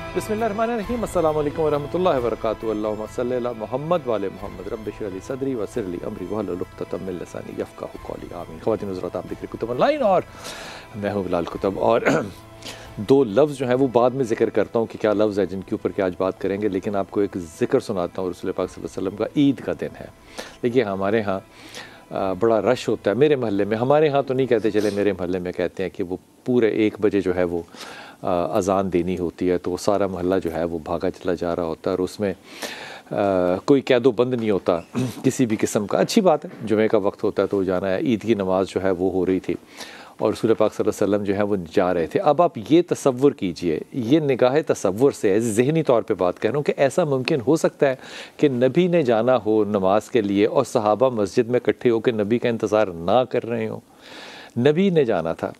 बिस्मिल्लाहिर्रहमानिर्रहीम अस्सलाम वालेकुम वरहमतुल्लाहि वबरकातुहू। अल्लाहुम्मा सल्लि अला मुहम्मद व आले मुहम्मद। रब्बि इश्रह ली सदरी व यस्सिर ली अमरी वहलुल उक़दतम मिन लिसानी यफ़क़हू क़ौली। आमीन। ख़वातीन हज़रात, आप देख रहे कुतुब ऑनलाइन और मैं हूँ बिलाल कुतुब। और दो लफ्ज़ जो हैं वो बाद में ज़िक्र करता हूँ कि क्या लफ्ज़ है जिनके ऊपर कि आज बात करेंगे, लेकिन आपको एक ज़िक्र सुनाता हूँ। रसूल पाक सल्लल्लाहु अलैहि वसल्लम का ईद का दिन है। देखिए, हमारे यहाँ बड़ा रश होता है मेरे महल्ले में। हमारे यहाँ तो नहीं कहते, चले मेरे महल्ले में कहते हैं कि वो पूरे 1 बजे जो है वो अज़ान देनी होती है, तो वो सारा मोहल्ला जो है वो भागा चला जा रहा होता है और उसमें कोई कैदो बंद नहीं होता किसी भी किस्म का। अच्छी बात है, जुमे का वक्त होता है तो जाना है। ईद की नमाज़ जो है वो हो रही थी और रसूल पाक सल्लल्लाहु अलैहि वसल्लम जो है वो जा रहे थे। अब आप ये तसव्वुर कीजिए, ये निगाह तसव्वुर से ज़हनी तौर पे बात कह रहा हूँ कि ऐसा मुमकिन हो सकता है कि नबी ने जाना हो नमाज के लिए और सहाबा मस्जिद में इकट्ठे होकर नबी का इंतज़ार ना कर रहे हों। नबी ने जाना था,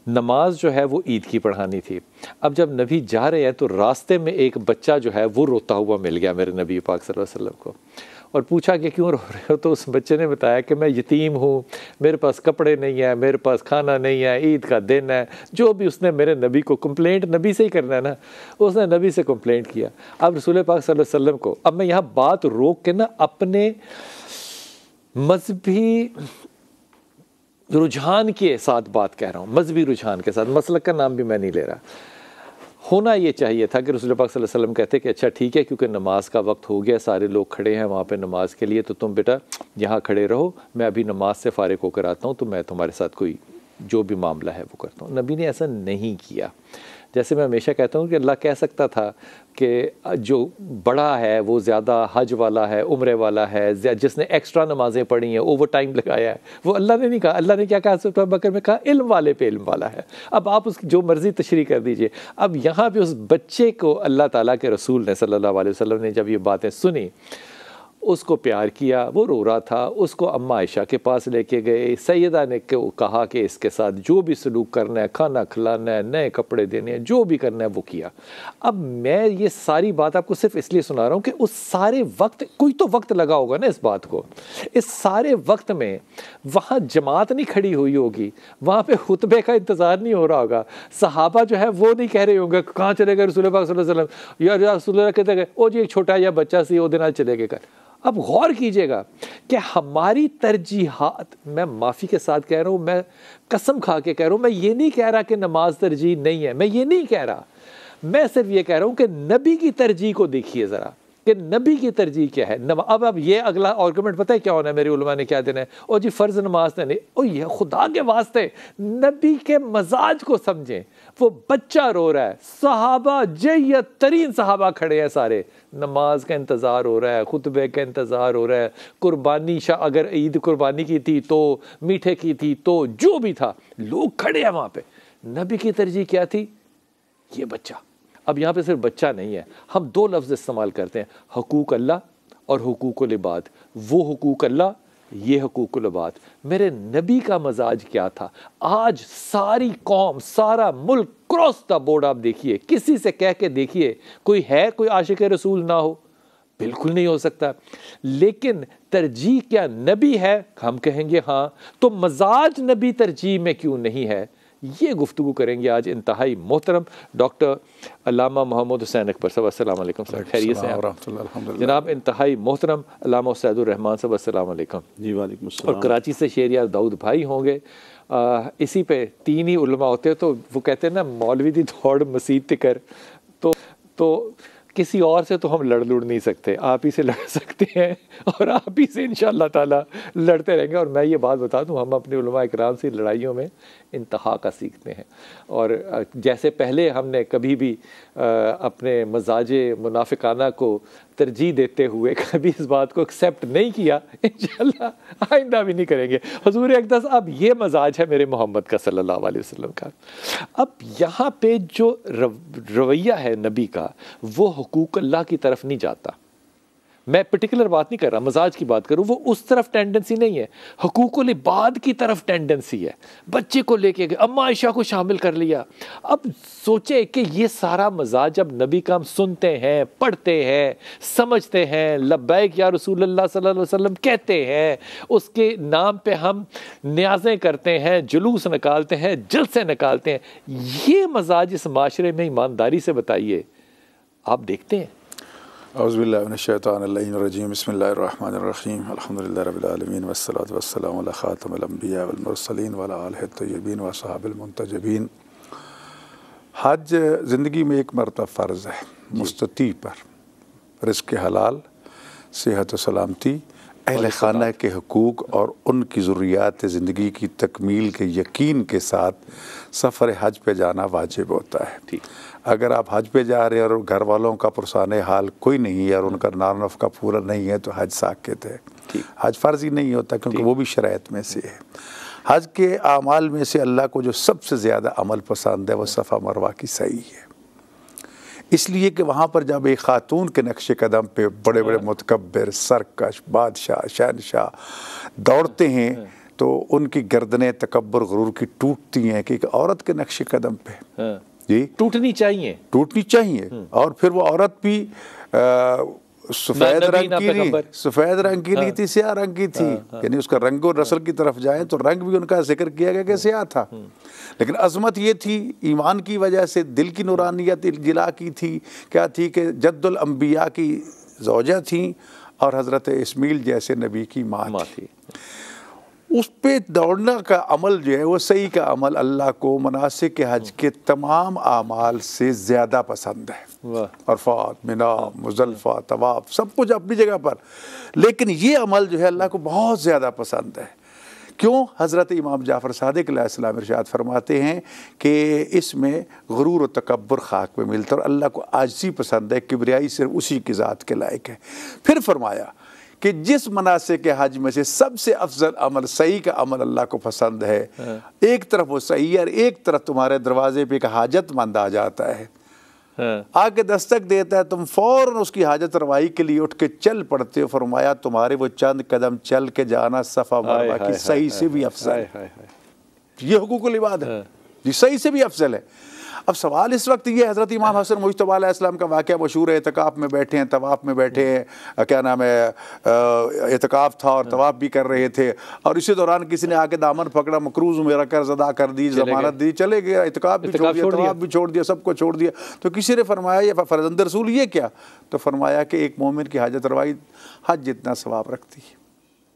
नमाज जो है वो ईद की पढ़ानी थी। अब जब नबी जा रहे हैं तो रास्ते में एक बच्चा जो है वो रोता हुआ मिल गया मेरे नबी पाक सल्लल्लाहु अलैहि वसल्लम को और पूछा कि क्यों रो रहे हो। तो उस बच्चे ने बताया कि मैं यतीम हूँ, मेरे पास कपड़े नहीं है, मेरे पास खाना नहीं है, ईद का दिन है। जो भी उसने मेरे नबी को कंप्लेंट, नबी से ही करना है ना, उसने नबी से कंप्लेंट किया। अब रसूल पाक सल्लल्लाहु अलैहि वसल्लम को, अब मैं यहाँ बात रोक के ना अपने मजहबी रुझान के साथ बात कह रहा हूँ, मजहबी रुझान के साथ, मसलक का नाम भी मैं नहीं ले रहा। होना ये चाहिए था कि रसूल पाक सल्लल्लाहु अलैहि वसल्लम कहते कि अच्छा ठीक है, क्योंकि नमाज का वक्त हो गया, सारे लोग खड़े हैं वहाँ पे नमाज के लिए, तो तुम बेटा यहाँ खड़े रहो, मैं अभी नमाज से फारिग होकर आता हूँ, तो मैं तुम्हारे साथ कोई जो भी मामला है वो करता हूँ। नबी ने ऐसा नहीं किया। जैसे मैं हमेशा कहता हूँ कि अल्लाह कह सकता था कि जो बड़ा है वो ज़्यादा हज वाला है, उम्रे वाला है, जिसने एक्स्ट्रा नमाज़ें पढ़ी हैं, ओवर टाइम लगाया है, वो अल्लाह ने नहीं कहा। अल्लाह ने क्या कहा? सूरह बकरा में कहा इल्म वाले पे इल्म वाला है। अब आप उसकी जो मर्ज़ी तशरीह कर दीजिए। अब यहाँ पे उस बच्चे को अल्लाह ताला के रसूल ने सल्लल्लाहु अलैहि वसल्लम ने जब ये बातें सुनी, उसको प्यार किया, वो रो रहा था, उसको अम्मा आयशा के पास लेके गए। सैयदा ने कहा कि इसके साथ जो भी सलूक करना है, खाना खिलाना है, नए कपड़े देने हैं, जो भी करना है वो किया। अब मैं ये सारी बात आपको सिर्फ इसलिए सुना रहा हूँ कि उस सारे वक्त, कोई तो वक्त लगा होगा ना इस बात को, इस सारे वक्त में वहाँ जमात नहीं खड़ी हुई होगी, वहाँ पे खुतबे का इंतज़ार नहीं हो रहा होगा, सहाबा जो है वो नहीं कह रहे होंगे कहाँ चले गए रसूल पाक सल्लल्लाहु अलैहि वसल्लम, या रसूल कहते गए ओ जी एक छोटा या बच्चा सी वो दिन चले गए कर। अब गौर कीजिएगा कि हमारी तरजीहात, मैं माफ़ी के साथ कह रहा हूँ, मैं कसम खा के कह रहा हूँ, मैं ये नहीं कह रहा कि नमाज तरजीह नहीं है, मैं ये नहीं कह रहा, मैं सिर्फ ये कह रहा हूँ कि नबी की तरजीह को देखिए ज़रा कि नबी की तरजीह क्या है। अब ये अगला आर्गूमेंट पता है क्या होना है, मेरे उलमा ने क्या देना है, और जी फ़र्ज़ नमाज तो नहीं, ओ ये खुदा के वास्ते नबी के मजाज को समझें। वो बच्चा रो रहा है, सहाबा जय्यत तरीन सहाबा खड़े हैं सारे, नमाज का इंतज़ार हो रहा है, खुतबे का इंतज़ार हो रहा है, कुर्बानी अगर ईद कुर्बानी की थी तो, मीठे की थी तो, जो भी था, लोग खड़े हैं वहाँ पे। नबी की तरजीह क्या थी? ये बच्चा। अब यहाँ पे सिर्फ बच्चा नहीं है, हम 2 लफ्ज़ इस्तेमाल करते हैं, हुकूक अल्लाह और हुकूकुल इबाद। वो हुकूक अल्लाह, ये हुकूकुल इबाद। मेरे नबी का मजाज क्या था? आज सारी कौम, सारा मुल्क क्रॉस द बोर्ड आप देखिए, किसी से कह के देखिए कोई है, कोई आशिक रसूल ना हो? बिल्कुल नहीं हो सकता। लेकिन तरजीह क्या नबी है? हम कहेंगे हाँ। तो मजाज नबी तरजीह में क्यों नहीं है? ये गुफ्तगू करेंगे आज इंतहाई मोहतरम डॉक्टर अल्लामा मोहम्मद हुसैन अकबर साहब। अस्सलाम वालेकुम सर, खैरियत से हैं जनाब? इंतहाई मोहतरम अल्लामा सैदुर रहमान साहब, अस्सलाम वालेकुम। जी वालेकुम अस्सलाम। और कराची से शेरियार दाऊद भाई होंगे। इसी पे 3 ही उलमा होते हैं, तो वो कहते हैं ना मौलवी दी दौड़ मसीद तिकर, तो किसी और से तो हम लड़ नहीं सकते, आप ही से लड़ सकते हैं और आप ही से इंशाअल्लाह ताला लड़ते रहेंगे। और मैं ये बात बता दूं, हम अपने उलमा इकराम से लड़ाइयों में इंतहा का सीखते हैं। और जैसे पहले हमने कभी भी अपने मजाजे मुनाफिकाना को तरजीह देते हुए कभी इस बात को एक्सेप्ट नहीं किया, इंशाअल्लाह आइंदा भी नहीं करेंगे। हुजूर अक़दस, अब ये मजाज है मेरे मोहम्मद का सल्लल्लाहु अलैहि वसल्लम का। अब यहाँ पे जो रवैया है नबी का, वो हुकूक अल्लाह की तरफ नहीं जाता। मैं पर्टिकुलर बात नहीं कर रहा, मजाज की बात करूं, वो उस तरफ टेंडेंसी नहीं है, हुकूकुल इबाद की तरफ टेंडेंसी है। बच्चे को लेके गए, अम्मा आयशा को शामिल कर लिया। अब सोचे कि ये सारा मजाज जब नबी का हम सुनते हैं, पढ़ते हैं, समझते हैं, लब्बैक या रसूलुल्लाह सल्लल्लाहु अलैहि वसल्लम कहते हैं, उसके नाम पे हम न्याज़ें करते हैं, जुलूस निकालते हैं, जलसे निकालते हैं, ये मजाज इस माशरे में ईमानदारी से बताइए आप देखते हैं? औज़ुबिल्लाहिमिनश्शैतानिर्रजीम बिस्मिल्लाहिर्रहमानिर्रहीम अल्हम्दुलिल्लाहि रब्बिल आलमीन वस्सलातु वस्सलामु अला खातिमिल अंबिया वल मुरसलीन व अला आलिहि तय्यबीन व असहाबिल मुंतजबीन। हज ज़िंदगी में एक मरतबा फ़र्ज़ है मुस्तती पर, रिज़्क़ हलाल, सेहत व सलामती, अहले खाना के हुकूक और उनकी ज़रूरियात ज़िंदगी की तकमील के यकीन के साथ सफ़र हज पे जाना वाजिब होता है। ठीक। अगर आप हज पे जा रहे हैं और घर वालों का पुरसाने हाल कोई नहीं है और उनका नारनफ़ का पूरा नहीं है तो हज साक़ित है। हज फ़र्ज़ ही नहीं होता क्योंकि वो भी शराइत में से है। हज के आमाल में से अल्लाह को जो सबसे ज़्यादा अमल पसंद है वो सफ़ा मरवा की सही है, इसलिए कि वहाँ पर जब एक ख़ातून के नक्श कदम पे बड़े बड़े मुतकब्बिर, सरकश, बादशाह, शहनशाह दौड़ते हैं तो उनकी गर्दनें तकब्बुर गुरूर की टूटती हैं कि एक औरत के नक्श कदम पे जी टूटनी चाहिए। और फिर वो औरत भी सफ़ेद रंग की नहीं थी, स्याह रंग की थी, यानी उसका रंग और नस्ल की तरफ जाए तो रंग भी उनका जिक्र किया गया कि स्याह था, लेकिन अज़मत ये थी ईमान की वजह से, दिल की नूरानियत जिला की थी, क्या थी कि जद्दुल अंबिया की ज़ौजा थी और हज़रत इस्माईल जैसे नबी की माँ थी। उस पे दौड़ना का अमल जो है वो सही का अमल अल्लाह को मनासिक के हज के तमाम आमाल से ज़्यादा पसंद है। अरफात, मिना, मुज़दलिफ़ा, तवाफ़ सब कुछ अपनी जगह पर, लेकिन ये अमल जो है अल्लाह को बहुत ज़्यादा पसंद है। क्यों? हज़रत इमाम जाफ़र सादिक़ अलैहिस्सलाम इरशाद फरमाते हैं कि इसमें गुरूर और तकब्बुर खाक में मिलता है और अल्लाह को आजिज़ी पसंद है, किबरियाई सिर्फ उसी की ज़ात के लायक है। फिर फरमाया कि जिस मनासिक के हज में से सबसे अफजल अमल सही का अमल अल्लाह को पसंद है, एक तरफ वो सही है और एक तरफ तुम्हारे दरवाजे पे एक हाजतमंद आ जाता है, आके दस्तक देता है, तुम फौरन उसकी हाजत रवाई के लिए उठ के चल पड़ते हो। फरमाया तुम्हारे वो चंद कदम चल के जाना सफ़ा मरवा की सही से भी अफजल है। ये हुकूकुल इबाद है जी, सही से भी अफजल है। अब सवाल इस वक्त ये, हज़रत इमाम हसन मुज्तबा अलैहिस्सलाम का वाक़या मशहूर है, एतकाफ़ में बैठे हैं, तवाफ़ में बैठे हैं, क्या नाम है, एतकाफ़ था और तवाफ़ भी कर रहे थे और इसी दौरान किसी ने आके दामन पकड़ा, मकरूज़ मेरा कर्ज़ अदा कर दी, ज़मानत दी, चले गए, एतकाफ़ भी छोड़ दिया, तवाफ़ भी छोड़ दिया, सबको छोड़ दिया। तो किसी ने फरमाया ये फ़र्ज़ंद रसूल ये क्या? तो फरमाया कि एक मोमिन की हाजत रवाई हज जितना सवाब रखती है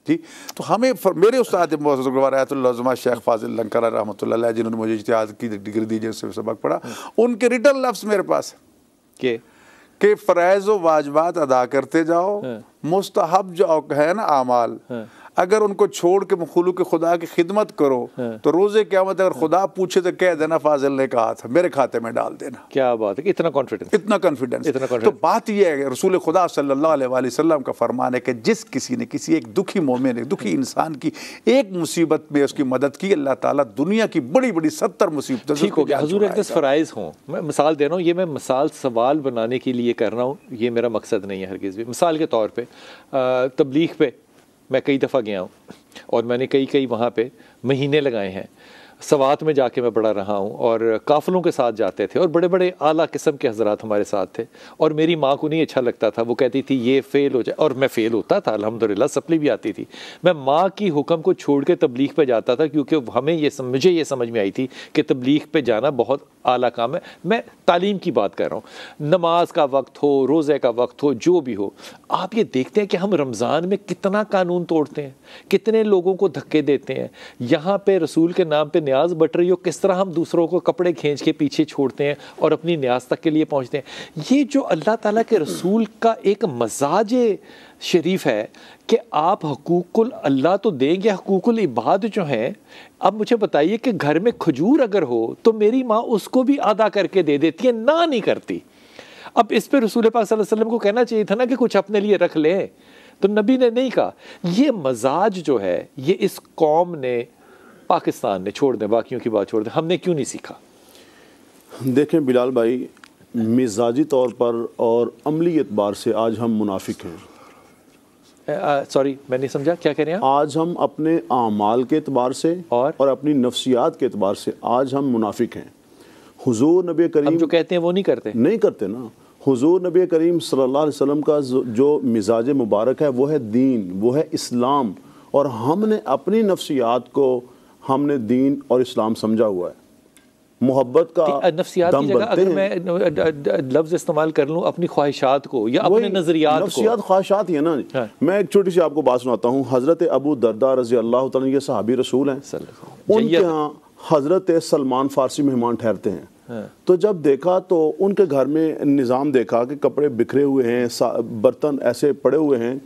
जी। तो हमें मेरे उस्ताद मौज़ूद शेख फाजिल लंकारा रहमतुल्लाह अलैह, जिन्होंने मुझे इज्तिहाद की डिग्री दी, जिससे सबक पढ़ा, उनके रिटर्न लफ्ज़ मेरे पास के फ़राइज़ व वाजिबात अदा करते जाओ, मुस्तहब जो है ना आमाल, अगर उनको छोड़ के मखलूक खुदा की खिदमत करो तो रोज़े क़यामत अगर खुदा पूछे तो कह देना फाजिल ने कहा था, मेरे खाते में डाल देना। क्या बात है, इतना कॉन्फिडेंस, इतना कॉन्फिडेंस। तो बात यह है, रसूल खुदा सल्लल्लाहु अलैहि वसल्लम का फरमान है कि जिस किसी ने किसी एक दुखी मोमिन, एक दुखी इंसान की एक मुसीबत में उसकी मदद की, अल्लाह ताला दुनिया की बड़ी बड़ी 70 मुसीबतें ठीक हो गया। हुजूर अक़दस फ़राइज़ हों, मैं मिसाल दे रहा हूँ, ये मैं मिसाल सवाल बनाने के लिए कर रहा हूँ, ये मेरा मकसद नहीं है हरगिज़ भी। मिसाल के तौर पर तबलीग पे मैं कई दफ़ा गया हूँ और मैंने कई वहाँ पे महीने लगाए हैं। सवात में जाके मैं पढ़ा रहा हूँ और काफ़िलों के साथ जाते थे और बड़े बड़े आला किस्म के हज़रात हमारे साथ थे और मेरी माँ को नहीं अच्छा लगता था, वो कहती थी ये फ़ेल हो जाए और मैं फ़ेल होता था, अल्हम्दुलिल्लाह सप्ली भी आती थी। मैं माँ की हुक्म को छोड़ के तबलीग पे जाता था क्योंकि मुझे ये समझ में आई थी कि तबलीग पे जाना बहुत आला काम है। मैं तालीम की बात कर रहा हूँ, नमाज का वक्त हो, रोज़े का वक्त हो, जो भी हो। आप ये देखते हैं कि हम रमज़ान में कितना कानून तोड़ते हैं, कितने लोगों को धक्के देते हैं। यहाँ पे रसूल के नाम पे न्याज बट रही हो, किस तरह हम दूसरों को कपड़े खींच के पीछे छोड़ते हैं और अपनी न्याज तक के लिए पहुँचते हैं। ये जो अल्लाह ताला के रसूल का एक मजाज शरीफ है कि आप हुकूकुल अल्लाह तो देंगे, हुकूकुल इबाद जो हैं। अब मुझे बताइए कि घर में खजूर अगर हो तो मेरी माँ उसको भी अदा करके दे देती है, ना नहीं करती। अब इस पे रसूल पाक सल्लल्लाहु अलैहि वसल्लम को कहना चाहिए था ना कि कुछ अपने लिए रख ले, तो नबी ने नहीं कहा। ये मजाज जो है ये इस कौम ने, पाकिस्तान ने, छोड़ दें बाकियों की बात छोड़ दें, हमने क्यों नहीं सीखा? देखें बिलाल भाई, मिजाजी तौर पर और अमली एतबार से आज हम मुनाफिक हैं। सॉरी मैं नहीं समझा, क्या कह रहे हैं? आज हम अपने आमाल के एतबार से और अपनी नफ्सियात के एतबार से आज हम मुनाफिक हैं। हुजूर नबी करीम जो कहते हैं वो नहीं करते ना। हुजूर नबी करीम सल्लल्लाहु अलैहि वसल्लम का जो मिजाज मुबारक है वो है दीन, वो है इस्लाम, और हमने अपनी नफ्सियात को हमने दीन और इस्लाम समझा हुआ है। मोहब्बत का नफ्सियात की जगह अगर मैं लफ्ज़ इस्तेमाल कर लूँ अपनी ख्वाहिशात को या अपने नज़रियात को, नफ्सियात ख्वाहिशात ही है ना। हाँ। मैं एक छोटी सी आपको बात सुनाता हूँ। हज़रत अबू दरदा रज़ी अल्लाह तआला ये सहाबी रसूल हैं, उनके यहाँ हज़रत सलमान फ़ारसी मेहमान ठहरते हैं। हाँ। तो जब देखा तो उनके घर में निज़ाम देखा कि कपड़े बिखरे हुए हैं, बर्तन ऐसे पड़े हुए हैं,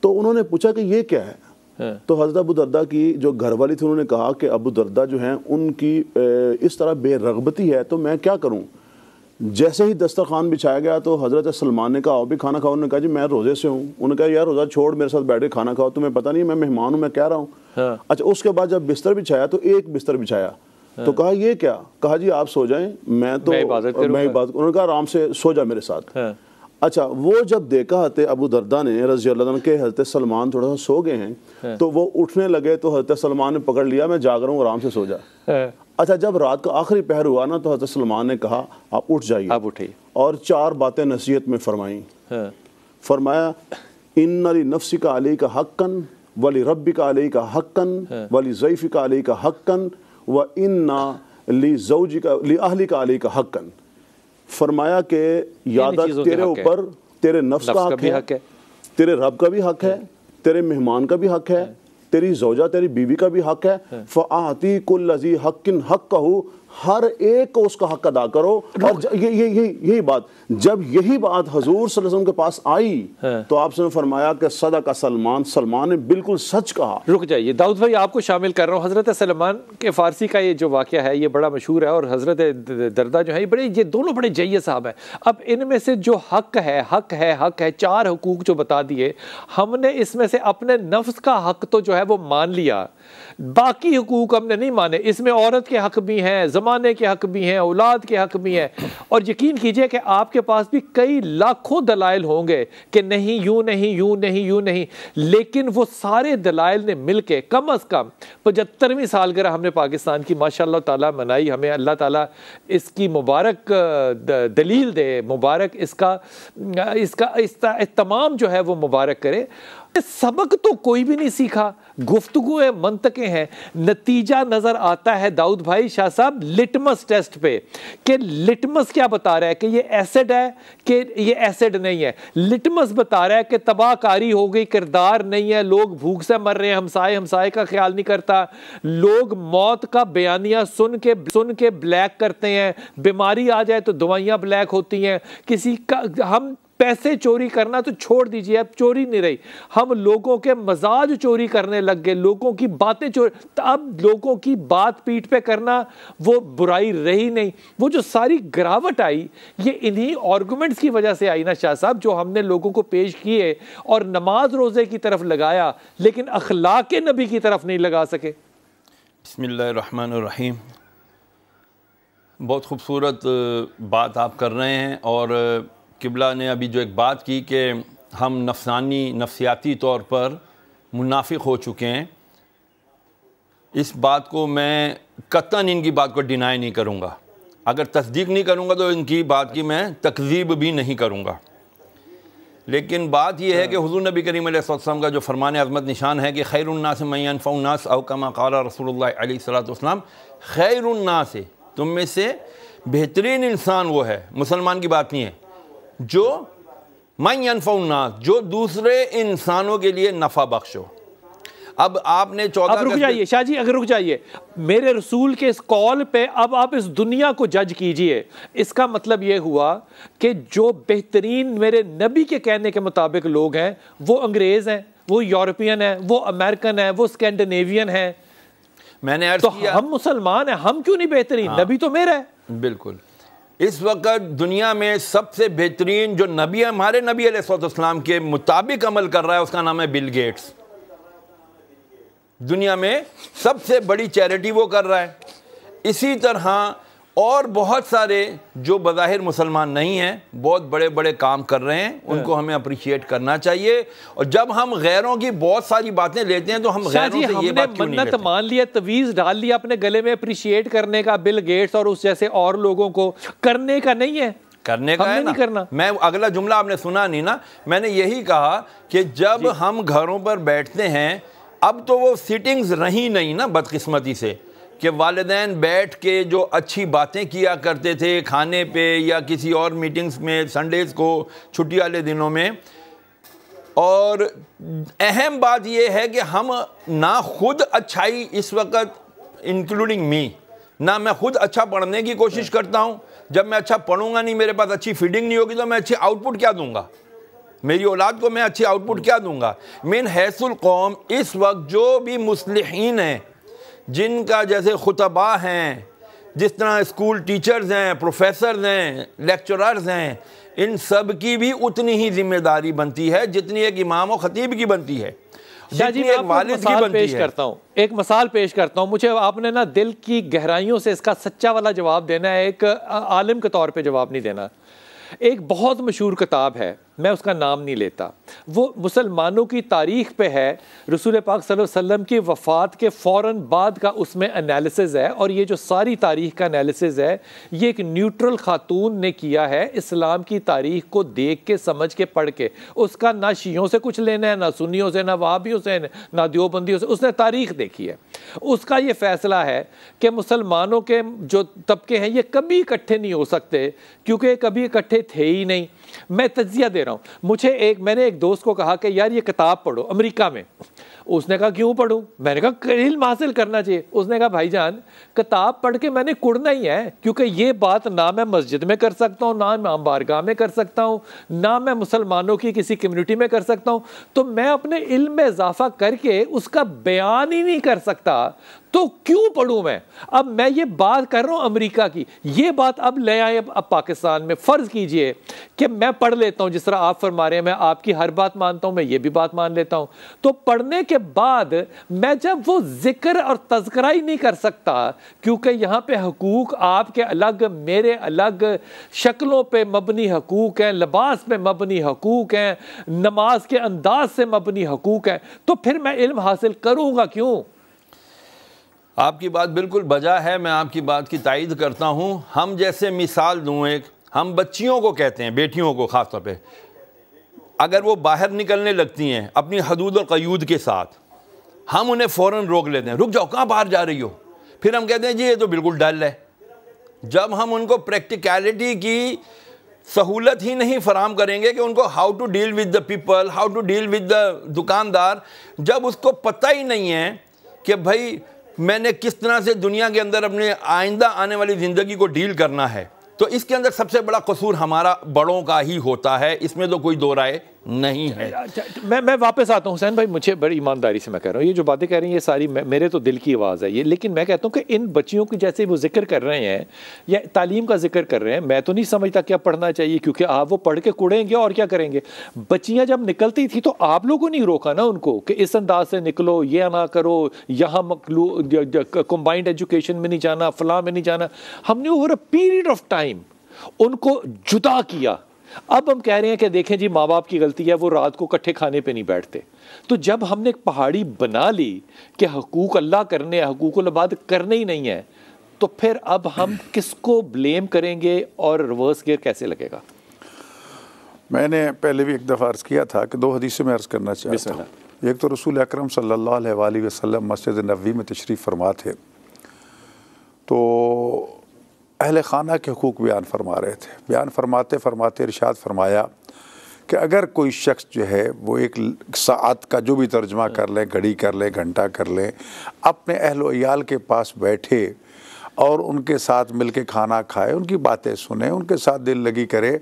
तो उन्होंने पूछा कि ये क्या है। तो हज़रत अबू दरदा की जो घरवाली थी उन्होंने कहा कि अबू दरदा जो हैं उनकी इस तरह बेरग़बती है, तो मैं क्या करूं। जैसे ही दस्तरखान बिछाया गया तो हज़रत सलमान ने कहा भी खाना खाओ। उन्होंने कहा जी मैं रोज़े से हूँ। उन्होंने कहा यार रोज़ा छोड़, मेरे साथ बैठ के खाना खाओ, तुम्हें पता नहीं मैं मेहमान हूँ, मैं कह रहा हूँ। हाँ। अच्छा, उसके बाद जब बिस्तर बिछाया तो एक बिस्तर बिछाया। हाँ। तो कहा ये क्या। कहा जी आप सो जाएं, मैं इबादत। उन्होंने कहा आराम से सो जा मेरे साथ। हाँ। अच्छा, वो जब देखा हज़रत अबू दरदा ने रज़ी अल्लाह अन्हु के हज़रत सलमान थोड़ा सा सो गए हैं, तो वो उठने लगे तो हज़रत सलमान ने पकड़ लिया, मैं जाग रहा हूँ आराम से सो जा। अच्छा, जब रात का आखिरी पहर हुआ ना तो हज़रत सलमान ने कहा आप उठ जाइए, आप उठिए, और 4 बातें नसीहत में फरमाई। फरमाया इन्ना ली नफ्सिका अलैका हक्कन वली रब्बिका अलैका हक्कन वली ज़ैफ़िका अलैका हक्कन व इन्ना ली ज़ौजिका ली अहलिका अलैका हक्कन। फरमाया कि याद रख तेरे ऊपर तेरे नफ्स का हक है, तेरे रब का भी हक है, तेरे मेहमान का भी हक है, तेरी ज़ौजा तेरी बीवी का भी हक है। फ़आती कुल्लज़ी हक्किन हक़्क़हू, हर एक को उसका हक अदा करो। और यही बात, जब यही बात हुज़ूर सल्लल्लाहु अलैहि वसल्लम के पास आई तो आपने फरमाया कि सदक़ सलमान, सलमान ने बिल्कुल सच कहा। रुक जाइए दाऊद भाई, आपको शामिल कर रहा हूँ। हज़रत सलमान के फ़ारसी का ये जो वाक़या है ये बड़ा मशहूर है, और हज़रत दरदा जो है ये दोनों बड़े जय्यद साहब हैं। अब इनमें से जो हक है 4 हुकूक जो बता दिए हमने, इसमें से अपने नफ्स का हक तो जो है वो मान लिया, बाकी हुकूक हमने नहीं माने। इसमें औरत के हक भी हैं, ज़माने के हक भी हैं, औलाद के हक भी हैं। और यकीन कीजिए कि आपके पास भी कई लाखों दलाइल होंगे कि नहीं यूं नहीं यूं नहीं यूं नहीं, लेकिन वो सारे दलाइल ने मिलके कम अज़ कम 75वीं सालगिरह हमने पाकिस्तान की माशाअल्लाह ताला मनाई। हमें अल्लाह ताला इसकी मुबारक दलील दे, मुबारक इसका तमाम जो है वो मुबारक करे। सबक तो कोई भी नहीं सीखा, गुफ्तगू मंतकें हैं। नतीजा नजर आता है दाऊद भाई शाह साहब लिटमस टेस्ट पे, कि लिटमस क्या बता रहा है कि ये एसिड है कि ये एसिड नहीं है। लिटमस बता रहा है कि तबाहकारी हो गई, किरदार नहीं है, लोग भूख से मर रहे हैं, हमसाए का ख्याल नहीं करता, लोग मौत का बयानिया सुन के ब्लैक करते हैं, बीमारी आ जाए तो दवाइयाँ ब्लैक होती हैं, किसी का हम पैसे चोरी करना तो छोड़ दीजिए, अब चोरी नहीं रही, हम लोगों के मजाज चोरी करने लग गए, लोगों की बातें चोरी। तो अब लोगों की बात पीठ पे करना वो बुराई रही नहीं। वो जो सारी गिरावट आई ये इन्हीं आर्गुमेंट्स की वजह से आई ना शाह साहब, जो हमने लोगों को पेश किए और नमाज रोजे की तरफ लगाया लेकिन अखलाक नबी की तरफ नहीं लगा सके। बिस्मिल्लाहिर्रहमानिर्रहीम। बहुत खूबसूरत बात आप कर रहे हैं, और किबला ने अभी जो एक बात की कि हम नफ्सियाती तौर पर मुनाफिक हो चुके हैं, इस बात को मैं कतन इनकी बात को डिनाई नहीं करूँगा। अगर तस्दीक नहीं करूँगा तो इनकी बात की मैं तकज़ीब भी नहीं करूँगा। लेकिन बात यह है कि हुज़ूर नबी करीम अलैहि सल्लम का जो फरमान अज़मत निशान है कि खैरुन्नास मन यनफ़उन्नास औ कमा क़ाला रसूलुल्लाह अलैहि सल्लतु वस्सलाम, खैरुन्नास तुम में से बेहतरीन इंसान वो है, मुसलमान की बात नहीं है, जो मन यनफ़उन्नास, जो दूसरे इंसानों के लिए नफ़ा बख्श हो। अब आपने 14 रुक जाइए शाह जी, अगर रुक जाइए, मेरे रसूल के इस कॉल पे अब आप इस दुनिया को जज कीजिए। इसका मतलब ये हुआ कि जो बेहतरीन मेरे नबी के कहने के मुताबिक लोग हैं वो अंग्रेज हैं, वो यूरोपियन हैं, वो अमेरिकन हैं, वो स्कैंडिनेवियन हैं। मैंने अर्ज़ किया हम मुसलमान हैं, हम क्यों नहीं बेहतरीन? नबी तो मेरा है। बिल्कुल। इस वक्त दुनिया में सबसे बेहतरीन जो नबी हमारे नबी अलैहिस्सलाम के मुताबिक अमल कर रहा है उसका नाम है बिल गेट्स। दुनिया में सबसे बड़ी चैरिटी वो कर रहा है। इसी तरह और बहुत सारे जो बज़ाहिर मुसलमान नहीं हैं बहुत बड़े बड़े काम कर रहे हैं, उनको हमें अप्रिशिएट करना चाहिए। और जब हम गैरों की बहुत सारी बातें लेते हैं तो हम गैरों से ये बात क्यों नहीं लेते? मान लिया, तवीज़ डाल लिया अपने गले में अप्रिशिएट करने का, बिल गेट्स और उस जैसे और लोगों को करने का नहीं है, करने का है ना। करना। मैं अगला जुमला आपने सुना नहीं ना, मैंने यही कहा कि जब हम घरों पर बैठते हैं, अब तो वो सिटिंग्स रही नहीं ना बदकिस्मती से, कि वालिदैन बैठ के जो अच्छी बातें किया करते थे खाने पे या किसी और मीटिंग्स में, संडेज़ को, छुट्टी वाले दिनों में। और अहम बात यह है कि हम ना खुद अच्छाई इस वक्त, इंक्लूडिंग मी, ना मैं खुद अच्छा पढ़ने की कोशिश करता हूँ। जब मैं अच्छा पढ़ूंगा नहीं, मेरे पास अच्छी फीडिंग नहीं होगी, तो मैं अच्छी आउटपुट क्या दूंगा? मेरी औलाद को मैं अच्छी आउटपुट क्या दूंगा? मिन हैसुल कौम इस वक्त जो भी मुस्लिहीन हैं, जिनका जैसे खुतबा हैं, जिस तरह स्कूल टीचर्स हैं, प्रोफेसर्स हैं, लेक्चरर्स हैं, इन सब की भी उतनी ही जिम्मेदारी बनती है जितनी एक इमाम और खतीब की बनती है, जितनी एक वालिद की बनती है। करता हूँ, एक मिसाल पेश करता हूँ। मुझे आपने ना दिल की गहराइयों से इसका सच्चा वाला जवाब देना है, एक आलिम के तौर पे जवाब नहीं देना। एक बहुत मशहूर किताब है, मैं उसका नाम नहीं लेता, वो मुसलमानों की तारीख पे है, रसूल पाक सल्लल्लाहु अलैहि वसल्लम की वफ़ात के फ़ौरन बाद का उसमें एनालिसिस है। और ये जो सारी तारीख का एनालिसिस है, ये एक न्यूट्रल खातून ने किया है, इस्लाम की तारीख को देख के, समझ के, पढ़ के। उसका ना शियों से कुछ लेना है, ना सुन्नियों से, ना वहाबियों से, ना देवबंदियों से। उसने तारीख देखी है। उसका ये फ़ैसला है कि मुसलमानों के जो तबके हैं ये कभी इकट्ठे नहीं हो सकते, क्योंकि कभी इकट्ठे थे ही नहीं। मैं तज्जिया दे रहा हूं। मैंने एक दोस्त को कहा कि यार ये किताब पढ़ो, अमेरिका में। उसने कहा क्यों पढ़ूं? मैंने कहा इल्म हासिल करना चाहिए। उसने कहा भाईजान किताब पढ़ के मैंने कुड़ना ही है, क्योंकि ये बात ना मैं मस्जिद में कर सकता हूँ, ना मैं बारगाह में कर सकता हूँ, ना मैं मुसलमानों की किसी कम्युनिटी में कर सकता हूँ। तो मैं अपने इल्म में इजाफा करके उसका बयान ही नहीं कर सकता, तो क्यों पढ़ूं मैं? अब मैं ये बात कर रहा हूं अमेरिका की, ये बात अब ले आए अब पाकिस्तान में। फर्ज कीजिए कि मैं पढ़ लेता हूं, जिस तरह आप फरमा रहे हैं, मैं आपकी हर बात मानता हूं, मैं ये भी बात मान लेता हूं। तो पढ़ने के बाद मैं जब वो जिक्र और तज़किरा ही नहीं कर सकता, क्योंकि यहां पे हकूक आपके अलग, मेरे अलग, शक्लों पे मबनी हकूक हैं, लिबास पे मबनी हकूक हैं, नमाज के अंदाज से मबनी हकूक हैं, तो फिर मैं इल्म हासिल करूंगा क्यों? आपकी बात बिल्कुल बजा है, मैं आपकी बात की तायीद करता हूँ। हम जैसे मिसाल दूँ एक, हम बच्चियों को कहते हैं, बेटियों को ख़ास तौर पे, अगर वो बाहर निकलने लगती हैं अपनी हदूद और क़यूद के साथ, हम उन्हें फ़ौरन रोक लेते हैं, रुक जाओ, कहाँ बाहर जा रही हो? फिर हम कहते हैं जी ये तो बिल्कुल डल है। जब हम उनको प्रैक्टिकलिटी की सहूलत ही नहीं फराम करेंगे कि उनको how to deal with the people, how to deal with the दुकानदार, जब उसको पता ही नहीं है कि भाई मैंने किस तरह से दुनिया के अंदर अपने आइंदा आने वाली ज़िंदगी को डील करना है, तो इसके अंदर सबसे बड़ा कसूर हमारा बड़ों का ही होता है, इसमें तो कोई दो राय नहीं है। मैं वापस आता हूँ हुसैन भाई, मुझे बड़ी ईमानदारी से मैं कह रहा हूँ, ये जो बातें कह रही हैं ये सारी मेरे तो दिल की आवाज़ है ये। लेकिन मैं कहता हूँ कि इन बच्चियों की जैसे वो जिक्र कर रहे हैं या तालीम का जिक्र कर रहे हैं, मैं तो नहीं समझता क्या पढ़ना चाहिए, क्योंकि आप वो पढ़ के कुड़ेंगे और क्या करेंगे। बच्चियाँ जब निकलती थी तो आप लोगों ने रोका ना उनको कि इस अंदाज से निकलो, ये ना करो, यहाँ कंबाइंड एजुकेशन में नहीं जाना, फलां में नहीं जाना। हमने over a period of time उनको जुदा किया। अब हम कह रहे हैं कि देखें जी माँ बाप की गलती है, वो रात को इकट्ठे खाने पे नहीं बैठते। तो जब हमने एक पहाड़ी बना ली कि हकूक अल्लाह करने हैं, हकूकुल इबाद करने ही नहीं है, तो फिर अब हम किसको ब्लेम करेंगे और रिवर्स गियर कैसे लगेगा? मैंने पहले भी एक दफ़ा अर्ज़ किया था कि 2 हदीसें मैं अर्ज़ करना चाहता हूँ। एक तो रसूल अकरम सल्लल्लाहु अलैहि वसल्लम मस्जिद नबवी में तशरीफ़ फरमा थे, तो अहले खाना के हुकूक बयान फरमा रहे थे। बयान फरमाते फरमाते इरशाद फरमाया कि अगर कोई शख्स जो है वो एक सात का जो भी तर्जमा कर लें, घड़ी कर लें, घंटा कर लें, अपने अहलो इयाल के पास बैठे और उनके साथ मिल के खाना खाए, उनकी बातें सुने, उनके साथ दिल लगी करे,